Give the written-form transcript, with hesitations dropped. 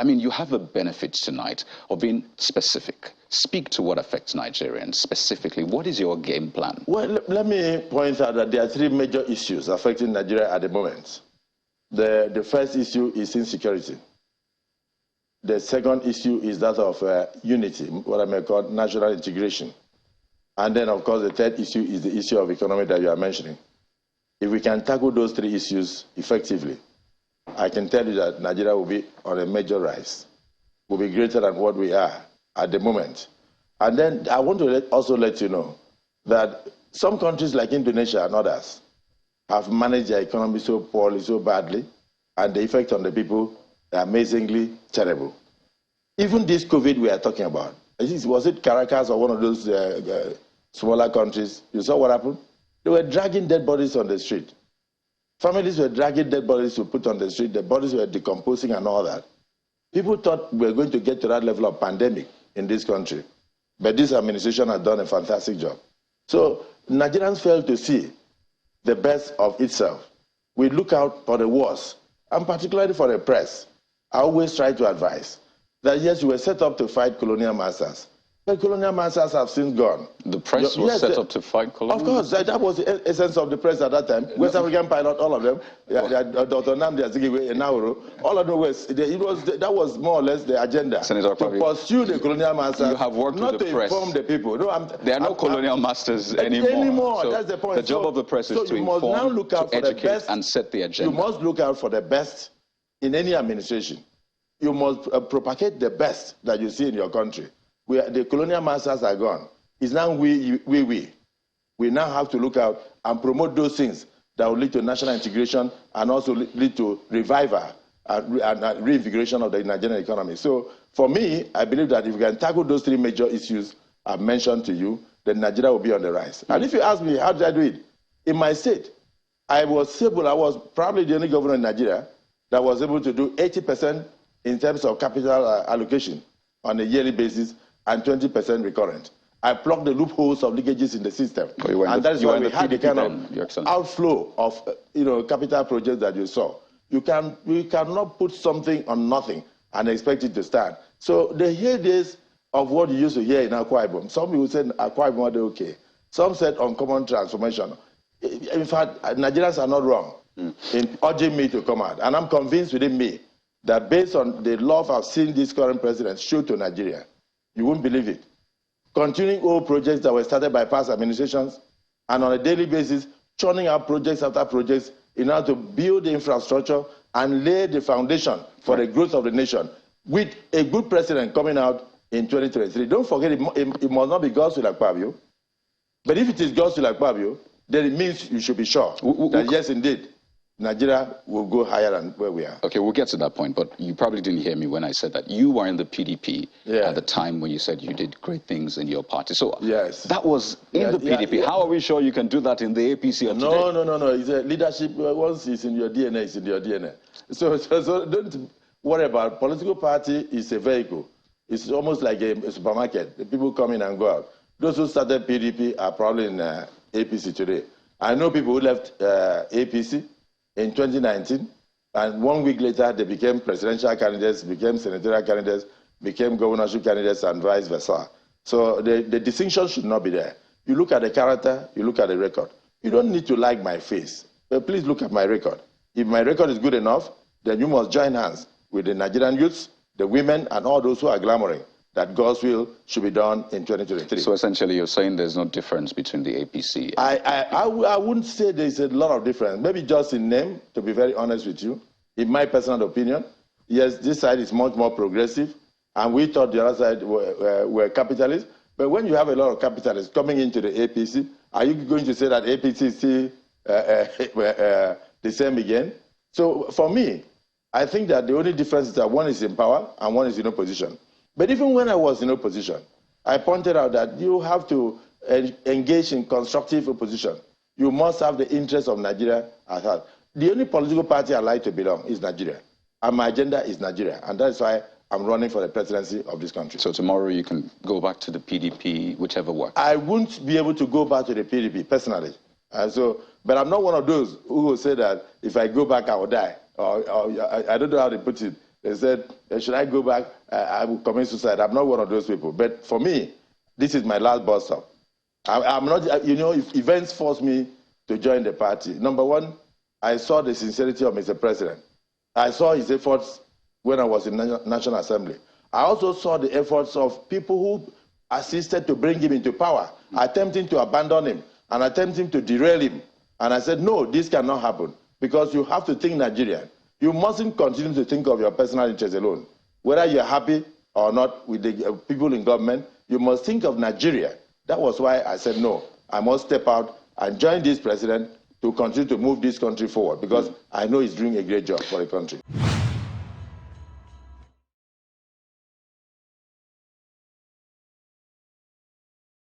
I mean, you have a benefit tonight of being specific. Speak to what affects Nigerians specifically. What is your game plan? Well, let me point out that there are three major issues affecting Nigeria at the moment. The first issue is insecurity. The second issue is that of unity, what I may call national integration. And then, of course, the third issue is the issue of economy that you are mentioning. If we can tackle those three issues effectively, I can tell you that Nigeria will be on a major rise, will be greater than what we are at the moment. And then I want to also let you know that some countries like Indonesia and others have managed their economy so poorly, so badly, and the effect on the people are amazingly terrible. Even this COVID we are talking about, was it Caracas or one of those smaller countries? You saw what happened? They were dragging dead bodies on the street. Families were dragging dead bodies to put on the street. The bodies were decomposing and all that. People thought we were going to get to that level of pandemic in this country. But this administration has done a fantastic job. So Nigerians fail to see the best of itself. We look out for the worst, and particularly for the press. I always try to advise that yes, you were set up to fight colonial masters. The colonial masters have since gone. The press was set up to fight colonial. Of course, that was the essence of the press at that time. West African pilot, all of them, Dr. Nnamdi Azikiwe, Enahoro, all of them that was more or less the agenda. Senator Akpabio, to pursue the colonial masters. You have worked not with the to press. inform the people. No, there are no colonial masters anymore. So that's the point. The job of the press is to inform, to educate, and set the agenda. You must look out for the best in any administration. You must propagate the best that you see in your country. The colonial masters are gone. It's now we. We now have to look out and promote those things that will lead to national integration and also lead to revival and reinvigoration of the Nigerian economy. So for me, I believe that if we can tackle those three major issues I've mentioned to you, then Nigeria will be on the rise. And if you ask me, how did I do it? In my state, I was probably the only governor in Nigeria that was able to do 80% in terms of capital allocation on a yearly basis and 20% recurrent. I plugged the loopholes of leakages in the system. And that is why we had the kind of outflow of capital projects that you saw. We cannot put something on nothing and expect it to stand. So the heydays of what you used to hear in Akwa Ibom, some people said Akwa Ibom are okay. Some said uncommon transformation. In fact, Nigerians are not wrong in urging me to come out. And I'm convinced within me that based on the love I've seen this current president show to Nigeria, you won't believe it. Continuing old projects that were started by past administrations and on a daily basis, churning out projects after projects in order to build the infrastructure and lay the foundation for the growth of the nation with a good president coming out in 2023. Don't forget, it must not be God's will Akpabio. But if it is God's will Akpabio, then it means you should be sure that yes, indeed, Nigeria will go higher than where we are. Okay, we'll get to that point, but you probably didn't hear me when I said that you were in the PDP at the time when you said you did great things in your party. So yes, that was in the PDP. How are we sure you can do that in the APC of today? No. It's a leadership. Once it's in your DNA, it's in your DNA. So don't worry about it. Political party is a vehicle. It's almost like a supermarket. The people come in and go out. Those who started PDP are probably in APC today. I know people who left APC in 2019, and 1 week later, they became presidential candidates, became senatorial candidates, became governorship candidates, and vice versa. So the distinction should not be there. You look at the character, you look at the record. You don't need to like my face, but please look at my record. If my record is good enough, then you must join hands with the Nigerian youths, the women, and all those who are clamoring that God's will should be done in 2023. So essentially you're saying there's no difference between the APC and I wouldn't say there's a lot of difference. Maybe just in name, to be very honest with you. In my personal opinion, yes, this side is much more progressive, and we thought the other side were capitalists. But when you have a lot of capitalists coming into the APC, are you going to say that APC is still the same again? So for me, I think that the only difference is that one is in power and one is in opposition. But even when I was in opposition, I pointed out that you have to engage in constructive opposition. You must have the interests of Nigeria at heart. The only political party I like to belong is Nigeria. And my agenda is Nigeria. And that's why I'm running for the presidency of this country. So tomorrow you can go back to the PDP, whichever works. I wouldn't be able to go back to the PDP personally. But I'm not one of those who will say that if I go back, I will die. Or I don't know how to put it. They said, should I go back? I will commit suicide. I'm not one of those people. But for me, this is my last bus stop. I'm not, you know, if events force me to join the party. Number one, I saw the sincerity of Mr. President. I saw his efforts when I was in National Assembly. I also saw the efforts of people who assisted to bring him into power, attempting to abandon him and attempting to derail him. And I said, no, this cannot happen because you have to think Nigerian. You mustn't continue to think of your personal interest alone. Whether you're happy or not with the people in government, you must think of Nigeria. That was why I said, no, I must step out and join this president to continue to move this country forward because I know he's doing a great job for the country.